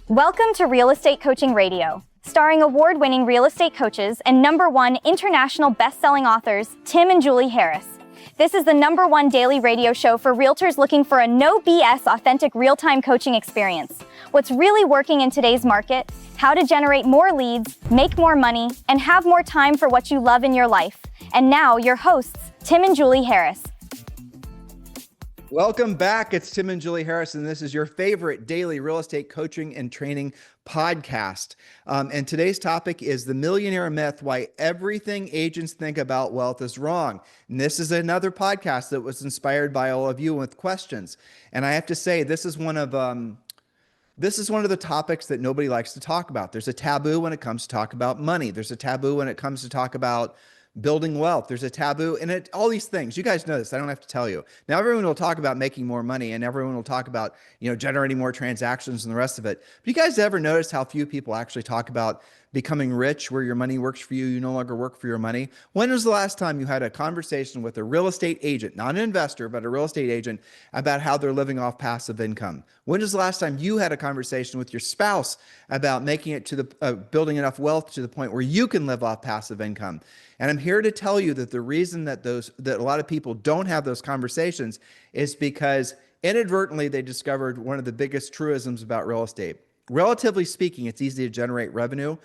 Welcome to Real Estate Coaching Radio, starring award-winning real estate coaches and #1 international best-selling authors, Tim and Julie Harris. This is the #1 daily radio show for realtors looking for a no BS, authentic real-time coaching experience. What's really working in today's market, how to generate more leads, make more money, and have more time for what you love in your life. And now, your hosts, Tim and Julie Harris. Welcome back. It's Tim and Julie Harris, and this is your favorite daily real estate coaching and training podcast. And today's topic is the millionaire myth, why everything agents think about wealth is wrong. And this is another podcast that was inspired by all of you with questions. And I have to say, this is one of the topics that nobody likes to talk about. There's a taboo when it comes to talk about money. There's a taboo when it comes to talk about building wealth. There's a taboo and all these things. You guys know this. I don't have to tell you. Now, everyone will talk about making more money and everyone will talk about, generating more transactions and the rest of it. But you guys ever notice how few people actually talk about becoming rich, where your money works for you? You no longer work for your money. When was the last time you had a conversation with a real estate agent, not an investor, but a real estate agent, about how they're living off passive income? When was the last time you had a conversation with your spouse about making it to the building enough wealth to the point where you can live off passive income? And I'm here to tell you that the reason that a lot of people don't have those conversations is because inadvertently they discovered one of the biggest truisms about real estate. Relatively speaking, it's easy to generate revenue,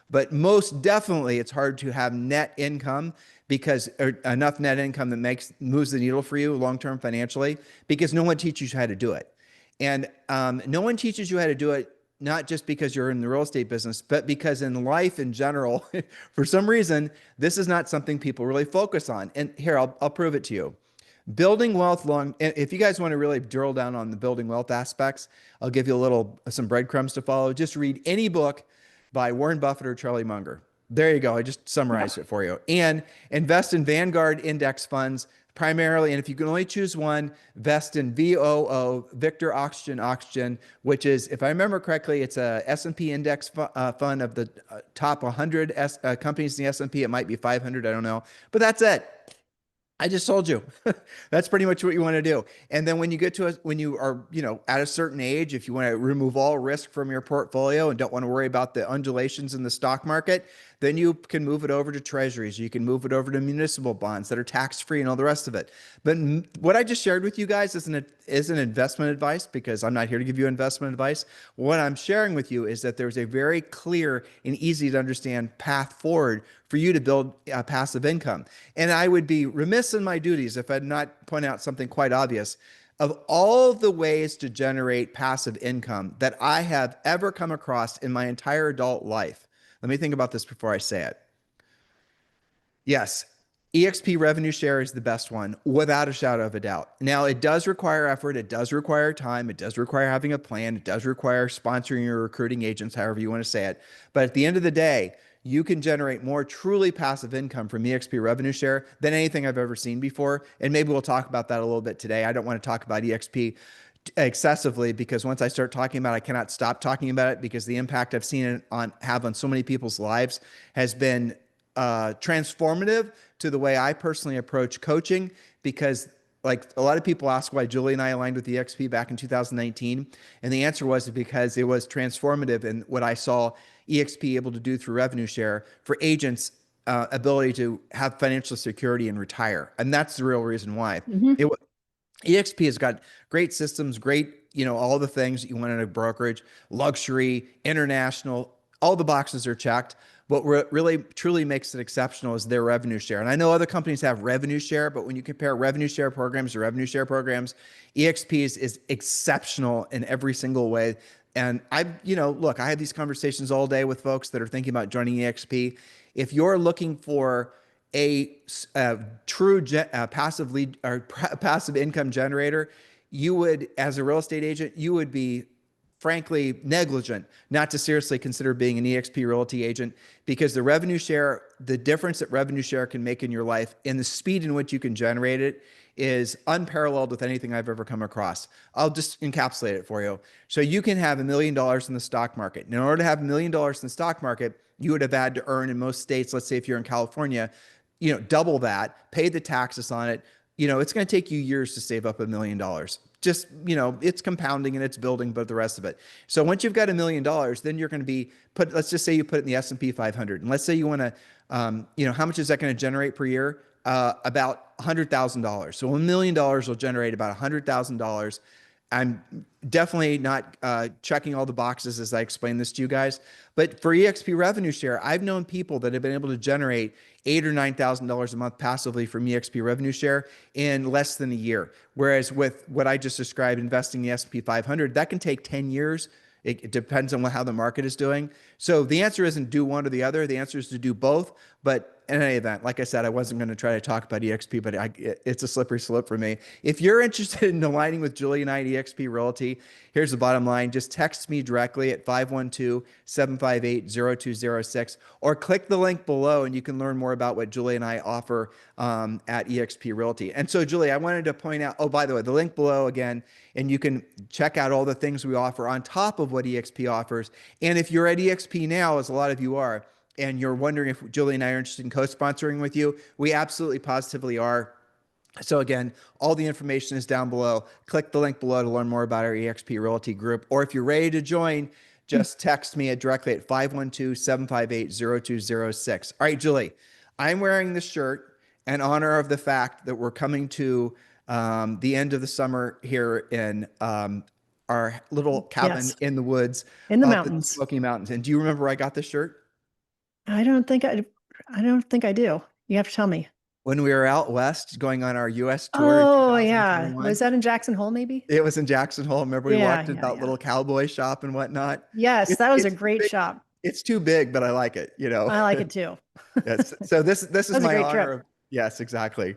but most definitely it's hard to have net income, because enough net income that moves the needle for you long-term financially, because no one teaches you how to do it. And no one teaches you how to do it, not just because you're in the real estate business, but because in life in general, for some reason, this is not something people really focus on. And here, I'll prove it to you. Building wealth if you guys want to really drill down on the building wealth aspects, I'll give you some breadcrumbs to follow. Just read any book by Warren Buffett or Charlie Munger. There you go. I just summarized it for you. And invest in Vanguard index funds primarily. And if you can only choose one, invest in VOO, Victor Oxygen, which is, if I remember correctly, it's a S&P index fund of the top 100 companies in the S&P. It might be 500. I don't know. But that's it. I just told you. That's pretty much what you want to do. And then when you are, at a certain age, if you want to remove all risk from your portfolio and don't want to worry about the undulations in the stock market, then you can move it over to treasuries. You can move it over to municipal bonds that are tax-free and all the rest of it. But what I just shared with you guys isn't investment advice, because I'm not here to give you investment advice. What I'm sharing with you is that there's a very clear and easy to understand path forward for you to build passive income. And I would be remiss in my duties if I did not point out something quite obvious. Of all the ways to generate passive income that I have ever come across in my entire adult life, let me think about this before I say it. Yes, EXP revenue share is the best one, without a shadow of a doubt. Now, it does require effort. It does require time. It does require having a plan. It does require sponsoring or recruiting agents, however you want to say it. But at the end of the day, you can generate more truly passive income from EXP revenue share than anything I've ever seen before. And maybe we'll talk about that a little bit today. I don't want to talk about EXP excessively, because once I start talking about it, I cannot stop talking about it, because the impact I've seen it have on so many people's lives has been transformative to the way I personally approach coaching. Because like a lot of people ask why Julie and I aligned with EXP back in 2019. And the answer was because it was transformative in what I saw EXP able to do through revenue share for agents' ability to have financial security and retire. And that's the real reason why. EXP has got great systems, all the things that you want in a brokerage, luxury, international, all the boxes are checked. What really truly makes it exceptional is their revenue share. And I know other companies have revenue share, but when you compare revenue share programs to revenue share programs, EXP is exceptional in every single way. And I have these conversations all day with folks that are thinking about joining EXP. If you're looking for a true passive lead or passive income generator, you would, as a real estate agent, you would be frankly negligent not to seriously consider being an EXP Realty agent, because the revenue share, the difference that revenue share can make in your life and the speed in which you can generate it is unparalleled with anything I've ever come across. I'll just encapsulate it for you. So you can have $1 million in the stock market. And in order to have $1 million in the stock market, you would have had to earn in most states, let's say if you're in California, double that, pay the taxes on it. It's going to take you years to save up $1 million. just, it's compounding and it's building, but the rest of it. So once you've got $1 million, then you're going to be let's just say you put it in the S&P 500. And let's say you want to, how much is that going to generate per year? About $100,000. So $1 million will generate about $100,000. I'm definitely not checking all the boxes as I explain this to you guys. But for EXP revenue share, I've known people that have been able to generate $8,000 or $9,000 a month passively from EXP revenue share in less than a year. Whereas with what I just described, investing in the S&P 500, that can take 10 years. It depends on how the market is doing. So the answer isn't do one or the other. The answer is to do both. But in any event, like I said, I wasn't going to try to talk about EXP, but it's a slippery slope for me. If you're interested in aligning with Julie and I at EXP Realty, here's the bottom line. Just text me directly at 512-758-0206 or click the link below and you can learn more about what Julie and I offer at EXP Realty. And so, Julie, I wanted to point out, oh, by the way, the link below again, and you can check out all the things we offer on top of what EXP offers. And if you're at EXP now, as a lot of you are, and you're wondering if Julie and I are interested in co-sponsoring with you, we absolutely positively are. So again, all the information is down below. Click the link below to learn more about our EXP Realty group. Or if you're ready to join, just text me directly at 512-758-0206. All right, Julie, I'm wearing this shirt in honor of the fact that we're coming to the end of the summer here in our little cabin in the woods, in the up mountains, in the Smoky Mountains. And do you remember where I got this shirt? I don't think I do. You have to tell me. When we were out west going on our U.S. tour. Oh, yeah. Was that in Jackson Hole, maybe? It was in Jackson Hole. Remember we walked into that little cowboy shop and whatnot? Yes, that was a great shop. It's too big, but I like it, I like it too. Yes. So this is my honor. Yes, exactly.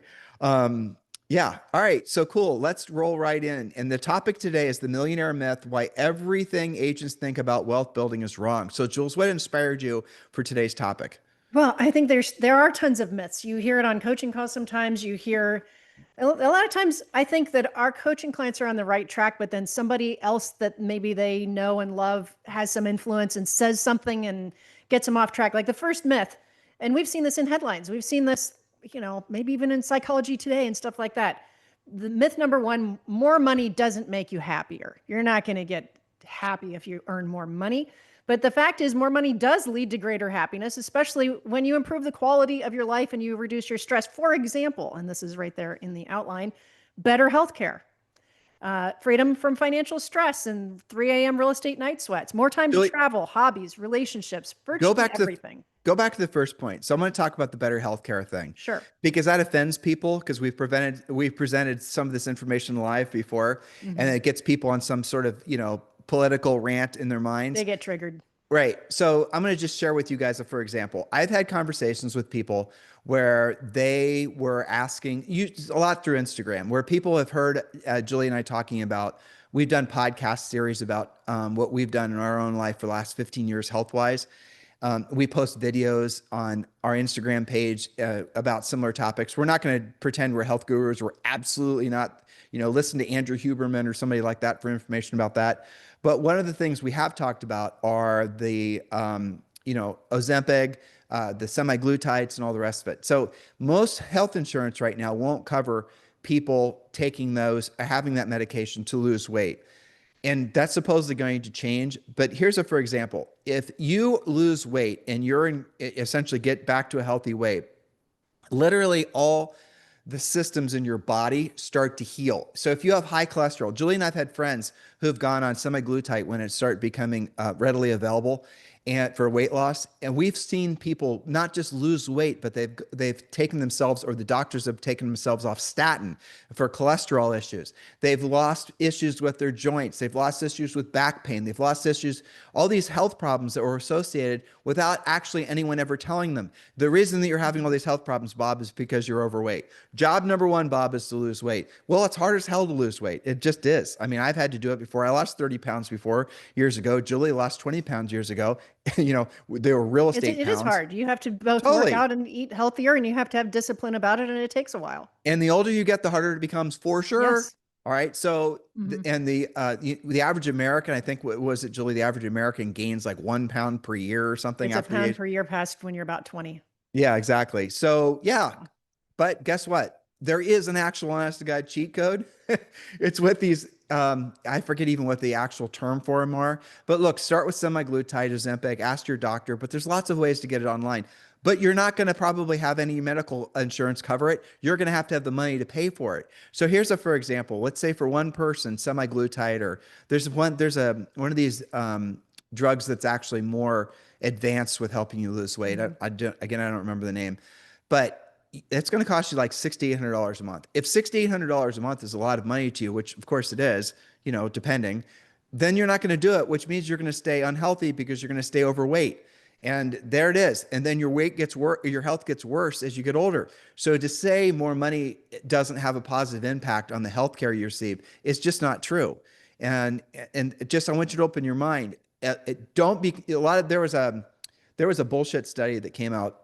Yeah. All right. So cool. Let's roll right in. And the topic today is the millionaire myth, why everything agents think about wealth building is wrong. So Jules, what inspired you for today's topic? Well, I think there are tons of myths. You hear it on coaching calls sometimes. You hear a lot of times. I think that our coaching clients are on the right track, but then somebody else that maybe they know and love has some influence and says something and gets them off track. Like the first myth, and we've seen this in headlines. We've seen this, maybe even in Psychology Today and stuff like that. The myth number one, more money doesn't make you happier. You're not going to get happy if you earn more money. But the fact is, more money does lead to greater happiness, especially when you improve the quality of your life and you reduce your stress. For example, and this is right there in the outline, better healthcare, freedom from financial stress and 3 a.m. real estate night sweats, more time to travel, hobbies, relationships, virtually everything. Go back to the first point. So I'm going to talk about the better healthcare thing. Sure. Because that offends people because we've presented some of this information live before, and it gets people on some sort of, political rant in their minds. They get triggered. Right. So I'm going to just share with you guys, for example, I've had conversations with people where they were asking a lot through Instagram, where people have heard Julie and I talking about, we've done podcast series about what we've done in our own life for the last 15 years health-wise. We post videos on our Instagram page about similar topics. We're not going to pretend we're health gurus. We're absolutely not, listen to Andrew Huberman or somebody like that for information about that. But one of the things we have talked about are the, Ozempic, the semaglutides and all the rest of it. So most health insurance right now won't cover people taking those, having that medication to lose weight. And that's supposedly going to change. But here's for example, if you lose weight and you're essentially get back to a healthy weight, literally all the systems in your body start to heal. So if you have high cholesterol, Julie and I've had friends who've gone on semaglutide when it started becoming readily available and for weight loss. And we've seen people not just lose weight, but they've taken themselves, or the doctors have taken themselves off statin for cholesterol issues. They've lost issues with their joints. They've lost issues with back pain. They've lost issues, all these health problems that were associated without actually anyone ever telling them. The reason that you're having all these health problems, Bob, is because you're overweight. Job number one, Bob, is to lose weight. Well, it's hard as hell to lose weight. It just is. I mean, I've had to do it before. I lost 30 pounds before years ago. Julie lost 20 pounds years ago. They were real estate It pounds. is hard. You have to both work out and eat healthier, and you have to have discipline about it, and it takes a while. And the older you get, the harder it becomes, for sure. Yes. All right. So, and the average American, I think, was it, Julie, the average American gains like 1 pound per year or something. It's a pound per year past when you're about 20. Yeah, exactly. So yeah, but guess what? there is an actual honest to God cheat code. It's with these, I forget even what the actual term for them are. But look, start with semaglutide, Ozempic, ask your doctor, but there's lots of ways to get it online. But you're not going to probably have any medical insurance cover it. You're going to have the money to pay for it. So here's a, for example, let's say for one person, semaglutide, or there's one of these drugs that's actually more advanced with helping you lose weight. I don't remember the name, but it's going to cost you like $6,800 a month. If $6,800 a month is a lot of money to you, which of course it is, depending, then you're not going to do it, which means you're going to stay unhealthy because you're going to stay overweight. And there it is. And then your weight gets worse, your health gets worse as you get older. So to say more money doesn't have a positive impact on the healthcare you receive is just not true. And just, I want you to open your mind. Don't be there was a bullshit study that came out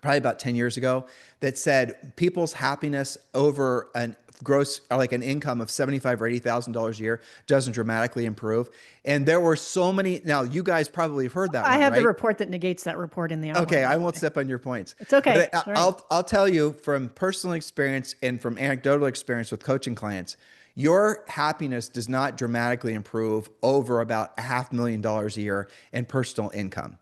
probably about 10 years ago that said people's happiness over an gross, like an income of $75,000 or $80,000 a year doesn't dramatically improve. And there were so many, now you guys probably have heard that I one, have right? the report that negates that report in the outline. Okay, I won't step on your points. It's okay. But I'll tell you from personal experience and from anecdotal experience with coaching clients, your happiness does not dramatically improve over about $500,000 a year in personal income.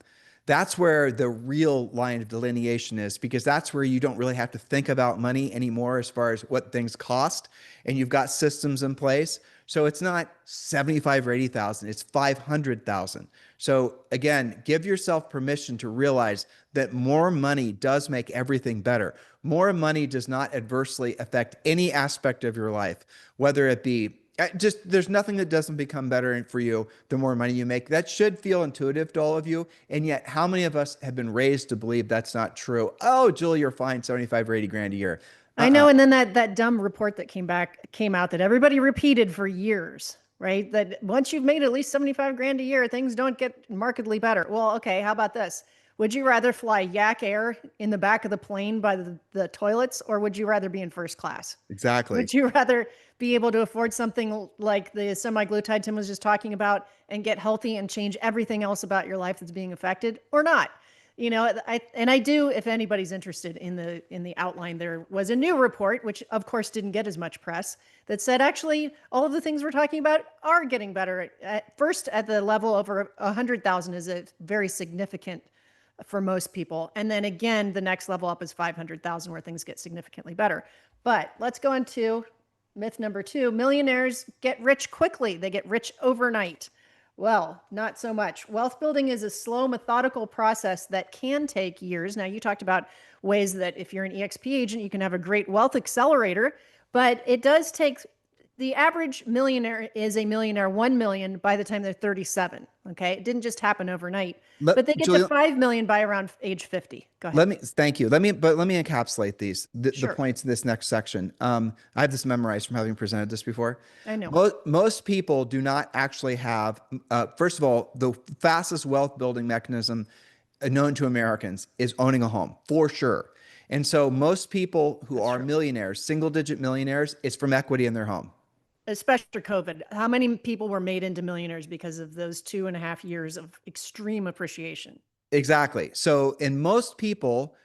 That's where the real line of delineation is, because that's where you don't really have to think about money anymore as far as what things cost, and you've got systems in place. So it's not 75 or 80,000, it's 500,000. So again, give yourself permission to realize that more money does make everything better. More money does not adversely affect any aspect of your life, whether it be there's nothing that doesn't become better for you the more money you make. That should feel intuitive to all of you. And yet, how many of us have been raised to believe that's not true? Oh, Julie, you're fine, 75 or 80 grand a year. I know. And then that dumb report that came out that everybody repeated for years, right? That once you've made at least 75 grand a year, things don't get markedly better. Well, okay, how about this? Would you rather fly yak air in the back of the plane by the toilets, or would you rather be in first class? Exactly. Would you rather be able to afford something like the semaglutide Tim was just talking about and get healthy and change everything else about your life that's being affected, or not? I do, if anybody's interested in the outline, there was a new report, which of course didn't get as much press, that said actually all of the things we're talking about are getting better. At first, at the level over 100,000 is a very significant for most people. And then again, the next level up is 500,000, where things get significantly better. But let's go into myth number 2. Millionaires get rich quickly. They get rich overnight. Well, not so much. Wealth building is a slow, methodical process that can take years. Now, you talked about ways that if you're an EXP agent, you can have a great wealth accelerator, but it does take, the average millionaire is a millionaire 1 million by the time they're 37. Okay. It didn't just happen overnight, but they get to 5 million by around age 50. Go ahead. Thank you. Let me encapsulate the Sure. points in this next section. I have this memorized from having presented this before. I know. Most people do not actually have, first of all, the fastest wealth building mechanism known to Americans is owning a home, for sure. And so most people who are millionaires, single digit millionaires, it's from equity in their home. Especially after COVID. How many people were made into millionaires because of those 2.5 years of extreme appreciation? Exactly. So in most people,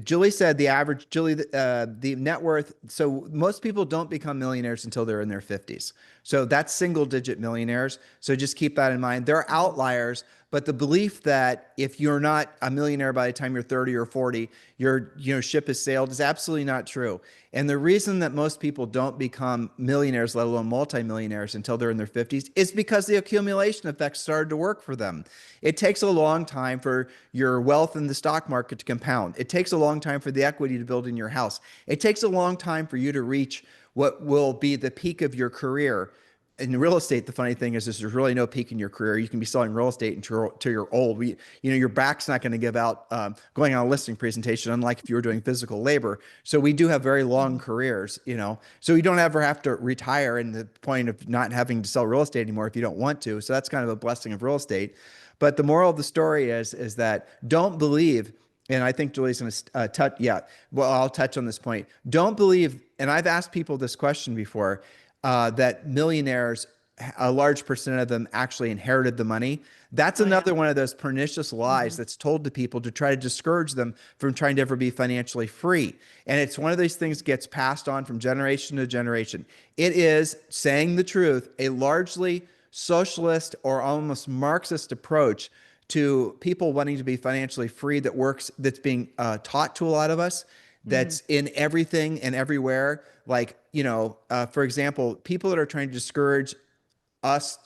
Julie said the net worth. So most people don't become millionaires until they're in their 50s. So that's single digit millionaires. So just keep that in mind. There are outliers, but the belief that if you're not a millionaire by the time you're 30 or 40, your ship has sailed is absolutely not true. And the reason that most people don't become millionaires, let alone multimillionaires, until they're in their 50s is because the accumulation effect started to work for them. It takes a long time for your wealth in the stock market to compound. It takes a long time for the equity to build in your house. It takes a long time for you to reach what will be the peak of your career. In real estate, the funny thing is there's really no peak in your career. You can be selling real estate until you're old. Your back's not going to give out going on a listing presentation, unlike if you were doing physical labor. So we do have very long careers, so you don't ever have to retire in the point of not having to sell real estate anymore if you don't want to. So that's kind of a blessing of real estate. But the moral of the story is that don't believe, and I think Julie's going to touch, I'll touch on this point. Don't believe, and I've asked people this question before, that millionaires a large percent of them actually inherited the money. That's Oh, yeah. another one of those pernicious lies that's told to people to try to discourage them from trying to ever be financially free. And it's one of these things that gets passed on from generation to generation. It is, saying the truth, a largely socialist or almost Marxist approach to people wanting to be financially free that's being taught to a lot of us, that's in everything and everywhere. Like, for example, people that are trying to discourage us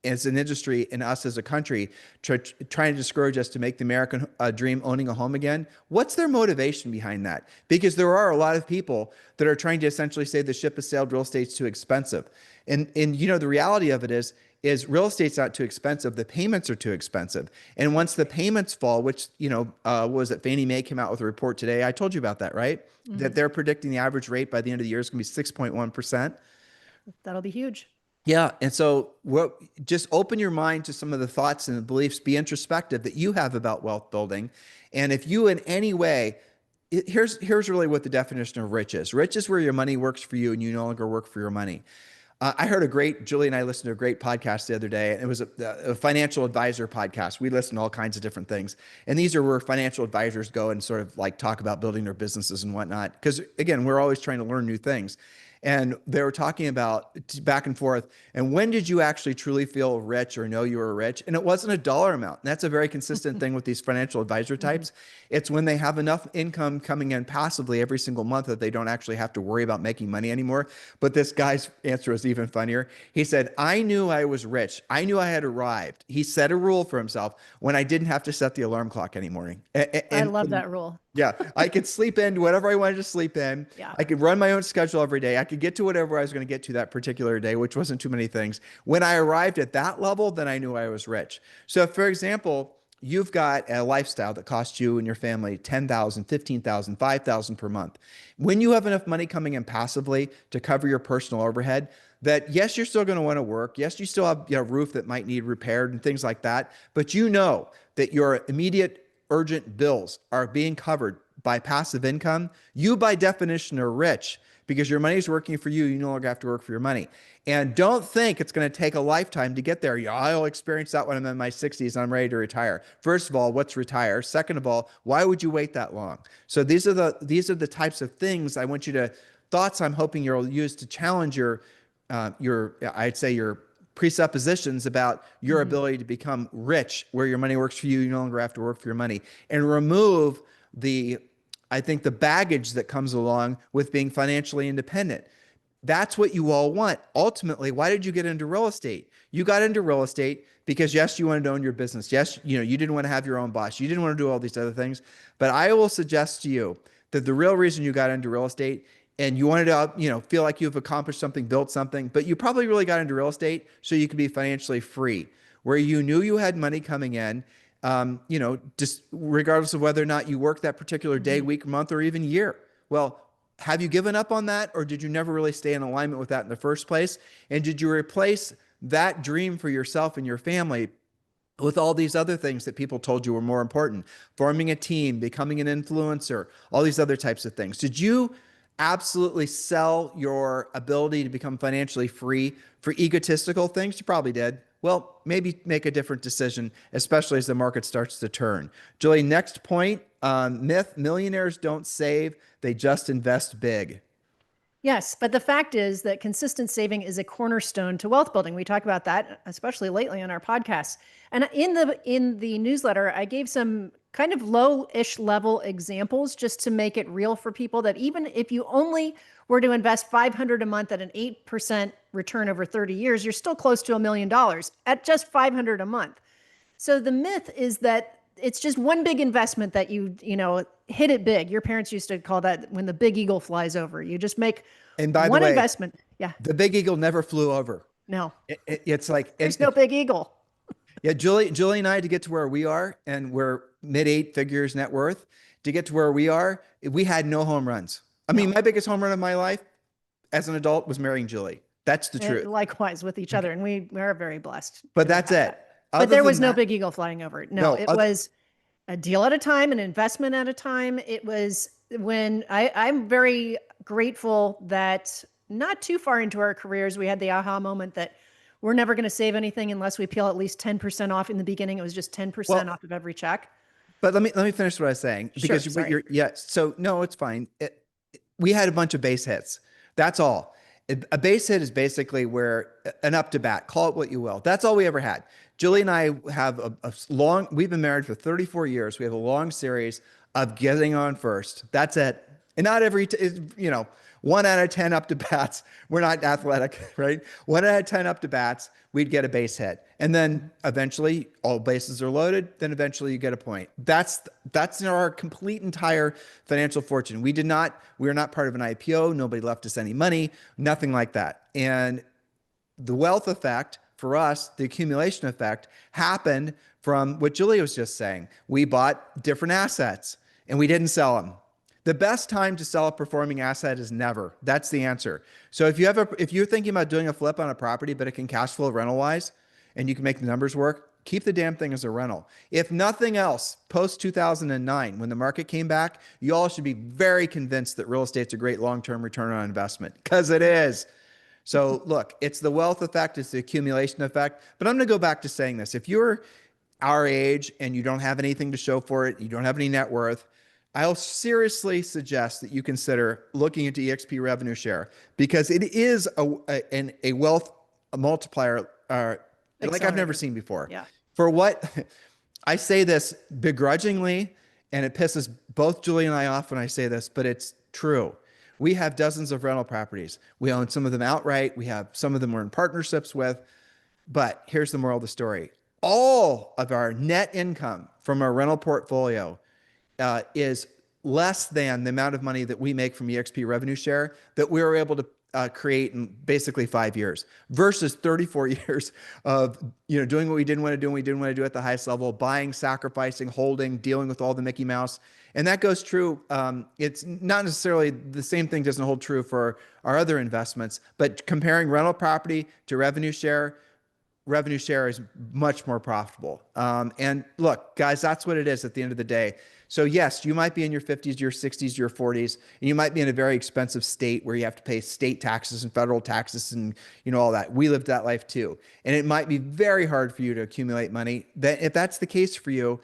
as an industry and us as a country, trying to discourage us to make the American dream owning a home again. What's their motivation behind that? Because there are a lot of people that are trying to essentially say the ship has sailed, real estate's too expensive. And the reality of it is real estate's not too expensive. The payments are too expensive. And once the payments fall, which, what was it? Fannie Mae came out with a report today. I told you about that, right? That they're predicting the average rate by the end of the year is going to be 6.1%. That'll be huge. Yeah. And so just open your mind to some of the thoughts and the beliefs, be introspective that you have about wealth building. And if you in any way, here's really what the definition of rich is. Rich is where your money works for you and you no longer work for your money. I heard Julie and I listened to a great podcast the other day. It was a financial advisor podcast. We listen to all kinds of different things. And these are where financial advisors go and sort of like talk about building their businesses and whatnot. Because again, we're always trying to learn new things. And they were talking about back and forth. And when did you actually truly feel rich or know you were rich? And it wasn't a dollar amount. And that's a very consistent thing with these financial advisor types. It's when they have enough income coming in passively every single month that they don't actually have to worry about making money anymore. But this guy's answer was even funnier. He said, I knew I was rich. I knew I had arrived. He set a rule for himself when I didn't have to set the alarm clock any morning. I love that rule. Yeah, I could sleep in whatever I wanted to sleep in. Yeah. I could run my own schedule every day. I could get to whatever I was going to get to that particular day, which wasn't too many things. When I arrived at that level, then I knew I was rich. So, for example, you've got a lifestyle that costs you and your family $10,000, $15,000, $5,000 per month. When you have enough money coming in passively to cover your personal overhead, that yes, you're still going to want to work. Yes, you still have a roof that might need repaired and things like that. But you know that your immediate urgent bills are being covered by passive income. You by definition are rich because your money is working for you. You no longer have to work for your money. And don't think it's going to take a lifetime to get there. Yeah, I'll experience that when I'm in my 60s and I'm ready to retire. First of all, what's retire? Second of all, why would you wait that long? So these are the types of things I want you to thoughts I'm hoping you'll use to challenge your I'd say your presuppositions about your ability to become rich, where your money works for you. You no longer have to work for your money, and remove the baggage that comes along with being financially independent. That's what you all want. Ultimately, why did you get into real estate? You got into real estate because yes, you wanted to own your business. Yes, you didn't want to have your own boss. You didn't want to do all these other things. But I will suggest to you that the real reason you got into real estate and you wanted to, feel like you've accomplished something, built something, but you probably really got into real estate so you could be financially free, where you knew you had money coming in, just regardless of whether or not you worked that particular day, week, month, or even year. Well, have you given up on that, or did you never really stay in alignment with that in the first place? And did you replace that dream for yourself and your family with all these other things that people told you were more important? Forming a team, becoming an influencer, all these other types of things. Did you absolutely sell your ability to become financially free for egotistical things? You probably did. Well, maybe make a different decision, especially as the market starts to turn. Julie, next point, myth: millionaires don't save, they just invest big. Yes, but the fact is that consistent saving is a cornerstone to wealth building. We talk about that, especially lately on our podcasts. And in the newsletter, I gave some kind of low-ish level examples just to make it real for people, that even if you only were to invest $500 a month at an 8% return over 30 years, you're still close to $1 million at just $500 a month. So the myth is that it's just one big investment that you hit it big. Your parents used to call that when the big eagle flies over. You just make one investment. Yeah. The big eagle never flew over. No. It's like there's no big eagle. Yeah, Julie and I, to get to where we are, and we're mid 8 figures net worth, to get to where we are, we had no home runs. I mean, my biggest home run of my life as an adult was marrying Julie. That's the truth. Likewise with each other. And we are very blessed. But that's it. But there was no big eagle flying over it. No, it was a deal at a time, an investment at a time. It was when I'm very grateful that not too far into our careers, we had the aha moment that we're never going to save anything unless we peel at least 10% off. In the beginning, it was just 10% off of every check. But let me finish what I was saying, because Sure, you're yeah. So no, it's fine. We had a bunch of base hits. That's all. A base hit is basically where an up to bat, call it what you will. That's all we ever had. Julie and I have we've been married for 34 years. We have a long series of getting on first. That's it. And not every, 1 out of 10 up to bats. We're not athletic, right? 1 out of 10 up to bats, we'd get a base hit. And then eventually all bases are loaded. Then eventually you get a point. That's our complete entire financial fortune. We are not part of an IPO. Nobody left us any money, nothing like that. And the wealth effect for us, the accumulation effect, happened from what Julie was just saying. We bought different assets and we didn't sell them. The best time to sell a performing asset is never. That's the answer. So if you're thinking about doing a flip on a property, but it can cash flow rental wise, and you can make the numbers work, keep the damn thing as a rental. If nothing else, post 2009, when the market came back, you all should be very convinced that real estate's a great long-term return on investment, because it is. So look, it's the wealth effect, it's the accumulation effect. But I'm going to go back to saying this. If you're our age and you don't have anything to show for it, you don't have any net worth, I'll seriously suggest that you consider looking into EXP revenue share, because it is a wealth multiplier like I've never seen before. Yeah. For what I say this begrudgingly, and it pisses both Julie and I off when I say this, but it's true. We have dozens of rental properties. We own some of them outright. We have some of them we're in partnerships with. But here's the moral of the story. All of our net income from our rental portfolio is less than the amount of money that we make from EXP revenue share that we were able to create in basically 5 years, versus 34 years of doing what we didn't want to do and we didn't want to do at the highest level, buying, sacrificing, holding, dealing with all the Mickey Mouse. And that goes true. It's not necessarily the same thing, doesn't hold true for our other investments, but comparing rental property to revenue share is much more profitable. And look, guys, that's what it is at the end of the day. So yes, you might be in your 50s, your 60s, your 40s, and you might be in a very expensive state where you have to pay state taxes and federal taxes and all that. We lived that life too. And it might be very hard for you to accumulate money. If that's the case for you,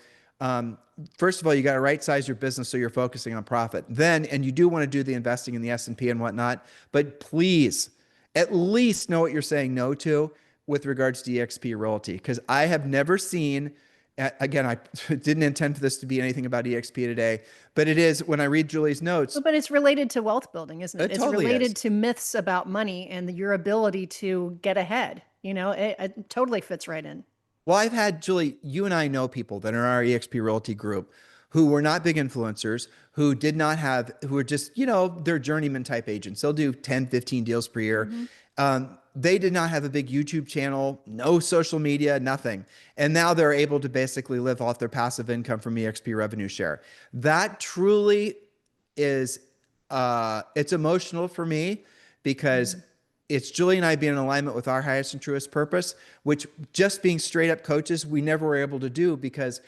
first of all, you got to right size your business so you're focusing on profit. And you do want to do the investing in the S&P and whatnot, but please at least know what you're saying no to with regards to EXP Realty, because I have never seen, again, I didn't intend for this to be anything about EXP today, but it is when I read Julie's notes. But it's related to wealth building, isn't it? It totally it's related is. to myths about money and your ability to get ahead. It totally fits right in. Well, I've had, Julie, you and I know people that are in our EXP Realty group who were not big influencers, who did not have, who were just, they're journeyman type agents. They'll do 10, 15 deals per year. Mm-hmm. They did not have a big YouTube channel, no social media, nothing. And now they're able to basically live off their passive income from EXP revenue share. That truly is, it's emotional for me, because it's Julie and I being in alignment with our highest and truest purpose, which just being straight up coaches, we never were able to do, because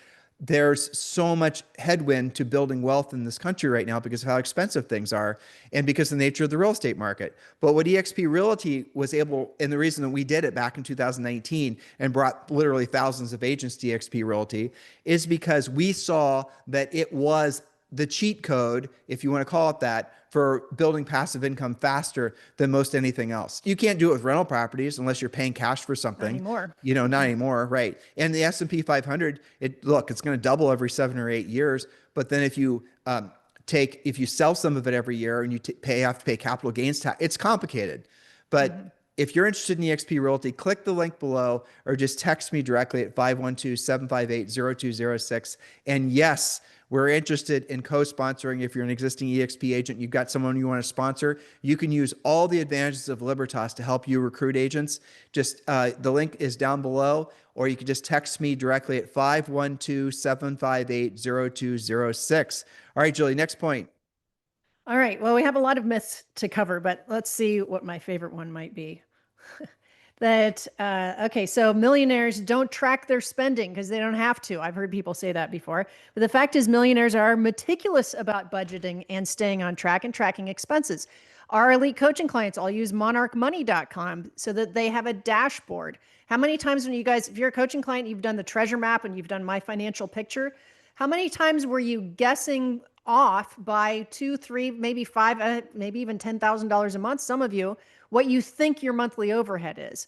there's so much headwind to building wealth in this country right now because of how expensive things are and because of the nature of the real estate market. But what EXP Realty was able, and the reason that we did it back in 2019 and brought literally thousands of agents to EXP Realty, is because we saw that it was the cheat code, if you want to call it that, for building passive income faster than most anything else. You can't do it with rental properties unless you're paying cash for something. Not anymore. Not anymore, right? And the S&P 500, it's going to double every 7 or 8 years. But then if you if you sell some of it every year and you have to pay capital gains tax, it's complicated. But if you're interested in EXP Realty, click the link below or just text me directly at 512-758-0206. And yes, we're interested in co-sponsoring. If you're an existing EXP agent, you've got someone you want to sponsor, you can use all the advantages of Libertas to help you recruit agents. Just the link is down below, or you can just text me directly at 512-758-0206. All right, Julie, next point. All right. Well, we have a lot of myths to cover, but let's see what my favorite one might be. Okay, so millionaires don't track their spending because they don't have to. I've heard people say that before. But the fact is, millionaires are meticulous about budgeting and staying on track and tracking expenses. Our elite coaching clients all use monarchmoney.com so that they have a dashboard. How many times when you guys, if you're a coaching client, you've done the treasure map and you've done my financial picture, how many times were you guessing off by 2, 3, maybe 5, maybe even $10,000 a month, some of you, what you think your monthly overhead is?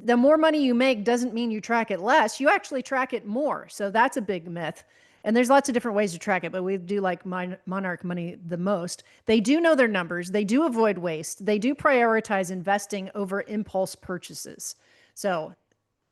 The more money you make doesn't mean you track it less. You actually track it more. So that's a big myth. And there's lots of different ways to track it, but we do like Monarch Money the most. They do know their numbers. They do avoid waste. They do prioritize investing over impulse purchases. So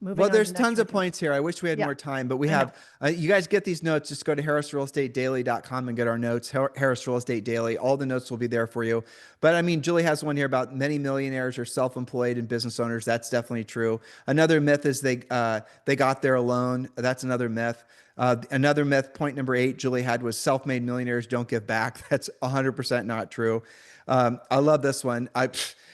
moving Well, on there's to the next tons of one. points here. I wish we had Yeah. more time, but we I have, you guys get these notes. Just go to harrisrealestatedaily.com and get our notes, Harris Real Estate Daily. All the notes will be there for you. But I mean, Julie has one here about many millionaires are self-employed and business owners. That's definitely true. Another myth is they got there alone. That's another myth. Another myth, point number 8, Julie had was self-made millionaires don't give back. That's 100% not true. I love this one. I'll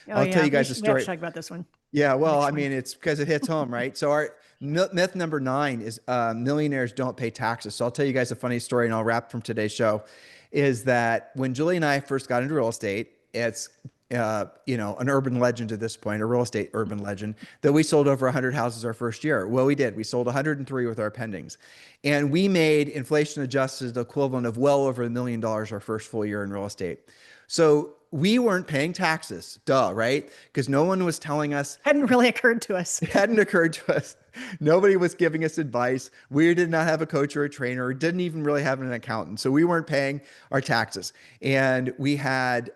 tell you guys a We have story. to talk about this one. Yeah, well, I mean, it's because it hits home, right? So our myth number 9 is millionaires don't pay taxes. So I'll tell you guys a funny story and I'll wrap from today's show, is that when Julie and I first got into real estate, it's, an urban legend at this point, a real estate urban legend, that we sold over 100 houses our first year. Well, we did. We sold 103 with our pendings. And we made inflation adjusted the equivalent of well over $1 million our first full year in real estate. So we weren't paying taxes, right? Because no one was telling us. Hadn't really occurred to us. It hadn't occurred to us. Nobody was giving us advice. We did not have a coach or a trainer, didn't even really have an accountant. So we weren't paying our taxes. And we had,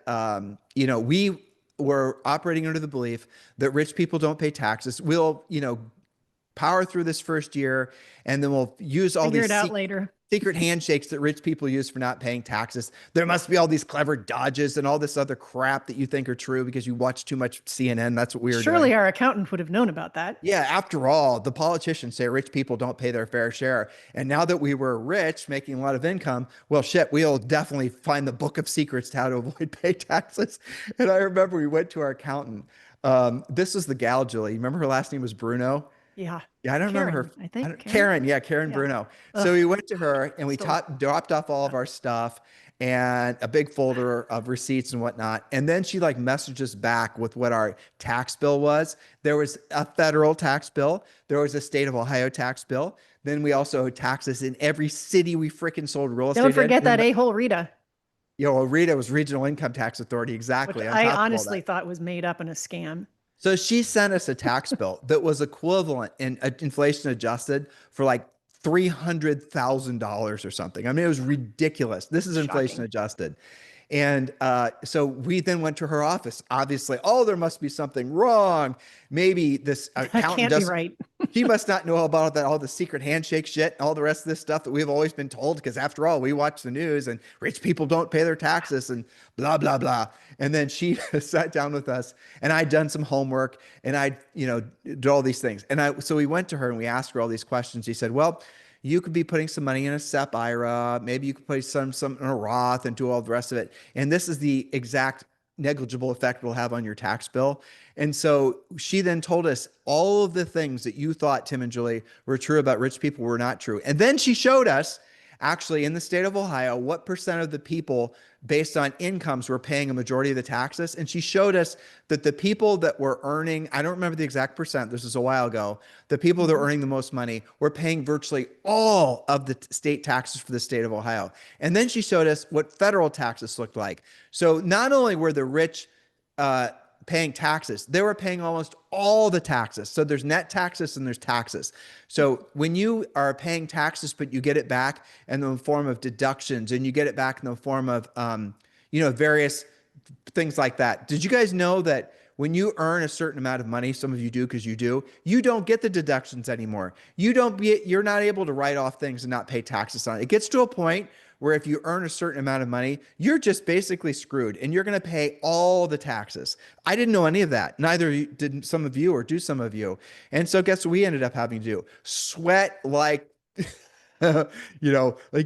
we were operating under the belief that rich people don't pay taxes. We'll, power through this first year and then we'll use all Figure these it out later. secret handshakes that rich people use for not paying taxes. There must be all these clever dodges and all this other crap that you think are true because you watch too much CNN. That's what we were Surely doing. our accountant would have known about that. Yeah, after all, the politicians say rich people don't pay their fair share. And now that we were rich, making a lot of income, well, shit, we'll definitely find the book of secrets to how to avoid pay taxes. And I remember we went to our accountant. This was the gal, Julie. Remember her last name was Bruno? Yeah. Yeah, I don't remember her. I think Karen. Yeah, Karen Bruno. So we went to her and we Still. dropped off all of our stuff and a big folder of receipts and whatnot. And then she messaged us back with what our tax bill was. There was a federal tax bill. There was a state of Ohio tax bill. Then we also owed taxes in every city we freaking sold real estate. Don't forget in. that a-hole Rita. Rita was Regional Income Tax Authority. Exactly. Which I honestly thought was made up in a scam. So she sent us a tax bill that was equivalent in inflation adjusted for like $300,000 or something. I mean, it was ridiculous. This is inflation adjusted. And so we then went to her office. Obviously, there must be something wrong. Maybe this accountant can't be right. He must not know about all the secret handshake shit, and all the rest of this stuff that we've always been told. Because after all, we watch the news, and rich people don't pay their taxes, and blah blah blah. And then she sat down with us, and I'd done some homework, and I, did all these things. And so we went to her and we asked her all these questions. She said, "Well, you could be putting some money in a SEP IRA. Maybe you could put some in a Roth and do all the rest of it. And this is the exact negligible effect it'll have on your tax bill." And so she then told us all of the things that you thought, Tim and Julie, were true about rich people were not true. And then she showed us, actually, in the state of Ohio, what percent of the people based on incomes were paying a majority of the taxes. And she showed us that the people that were earning, I don't remember the exact percent, this was a while ago, the people that were earning the most money were paying virtually all of the state taxes for the state of Ohio. And then she showed us what federal taxes looked like. So not only were the rich paying taxes, they were paying almost all the taxes. So there's net taxes and there's taxes. So when you are paying taxes, but you get it back in the form of deductions and you get it back in the form of, various things like that. Did you guys know that when you earn a certain amount of money, some of you do because you don't get the deductions anymore. You're not able to write off things and not pay taxes on it. It gets to a point where if you earn a certain amount of money, you're just basically screwed and you're going to pay all the taxes. I didn't know any of that. Neither did some of you, or do some of you. And so guess what we ended up having to do? Sweat like, like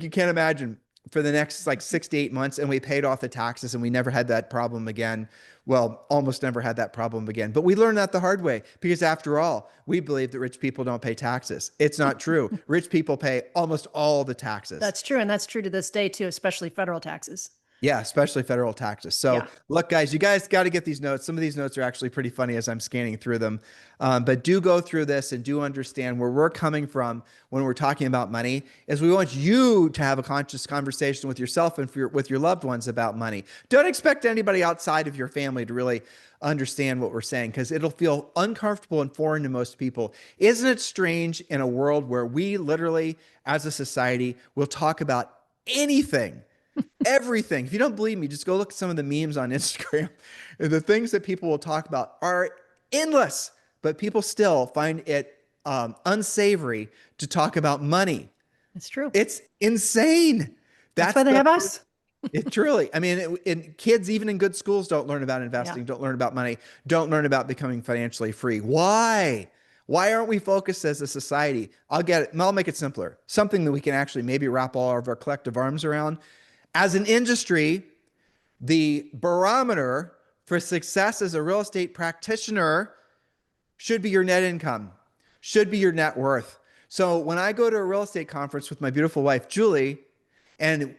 you can't imagine, for the next 6 to 8 months. And we paid off the taxes and we never had that problem again. Well, almost never had that problem again. But we learned that the hard way, because after all, we believe that rich people don't pay taxes. It's not true. Rich people pay almost all the taxes. That's true. And that's true to this day too, especially federal taxes. Yeah, especially federal taxes. So Yeah. look, guys, you guys got to get these notes. Some of these notes are actually pretty funny as I'm scanning through them. But do go through this and do understand where we're coming from when we're talking about money is we want you to have a conscious conversation with yourself and with your loved ones about money. Don't expect anybody outside of your family to really understand what we're saying because it'll feel uncomfortable and foreign to most people. Isn't it strange in a world where we literally, as a society, will talk about anything? Everything. If you don't believe me, just go look at some of the memes on Instagram. The things that people will talk about are endless, but people still find it unsavory to talk about money. It's true. It's insane. That's why they have us. It truly, I mean, kids, even in good schools, don't learn about investing, Yeah. don't learn about money, don't learn about becoming financially free. Why? Why aren't we focused as a society? I'll make it simpler. Something that we can actually maybe wrap all of our collective arms around. As an industry, the barometer for success as a real estate practitioner should be your net income, should be your net worth. So when I go to a real estate conference with my beautiful wife, Julie, and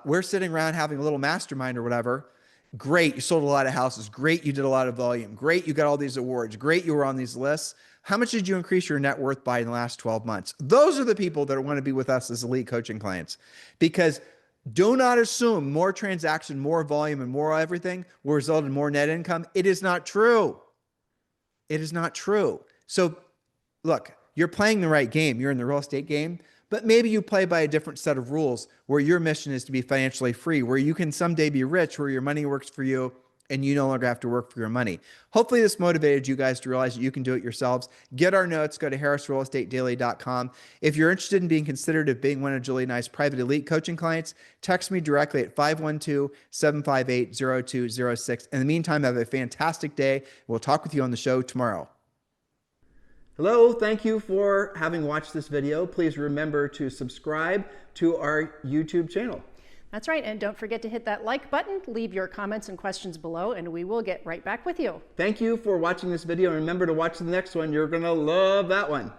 we're sitting around having a little mastermind or whatever, great, you sold a lot of houses. Great, you did a lot of volume. Great, you got all these awards. Great, you were on these lists. How much did you increase your net worth by in the last 12 months? Those are the people that want to be with us as elite coaching clients because do not assume more transaction, more volume, and more everything will result in more net income. It is not true. It is not true. So look, you're playing the right game. You're in the real estate game, but maybe you play by a different set of rules where your mission is to be financially free, where you can someday be rich, where your money works for you and you no longer have to work for your money. Hopefully this motivated you guys to realize that you can do it yourselves. Get our notes, go to harrisrealestatedaily.com. If you're interested in being considered of being one of Julie and I's private elite coaching clients, text me directly at 512-758-0206. In the meantime, have a fantastic day. We'll talk with you on the show tomorrow. Hello, thank you for having watched this video. Please remember to subscribe to our YouTube channel. That's right. And don't forget to hit that like button, leave your comments and questions below, and we will get right back with you. Thank you for watching this video. And remember to watch the next one. You're going to love that one.